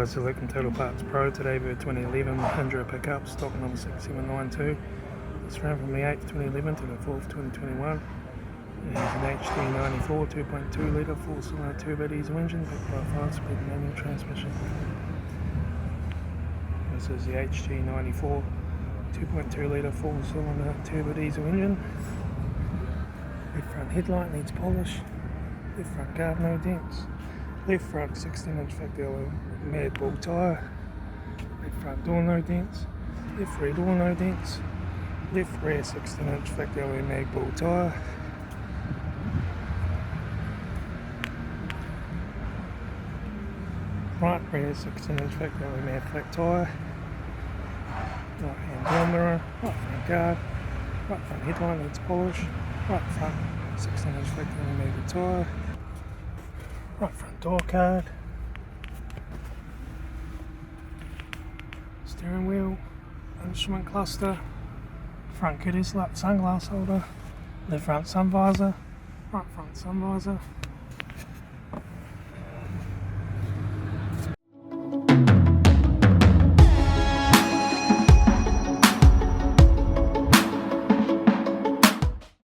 guys, Select and Total Parts Pro. Today we're 2011 Mahindra Pik Up, stock number 6792. It's ran from the 8th 2011 to the 4th 2021. It has an HD94 2.2 litre 4-cylinder turbo diesel engine backed by a 5-speed manual transmission. This is the HD94 2.2 litre 4-cylinder turbo diesel engine. Left front headlight needs polish. Left front guard no dents. Left front 16-inch factory alloy mad ball tyre. Left front door no dents. Left rear door no dents. Left rear 16-inch factory alloy mag ball tyre. Right rear 16-inch factory alloy mag flat tyre. Right hand door mirror. Right front guard. Right front headlight needs polish. Right front 16-inch factory alloy mag tyre. Right front door card, steering wheel, instrument cluster, front kit is sunglass holder, left front sun visor, right front sun visor,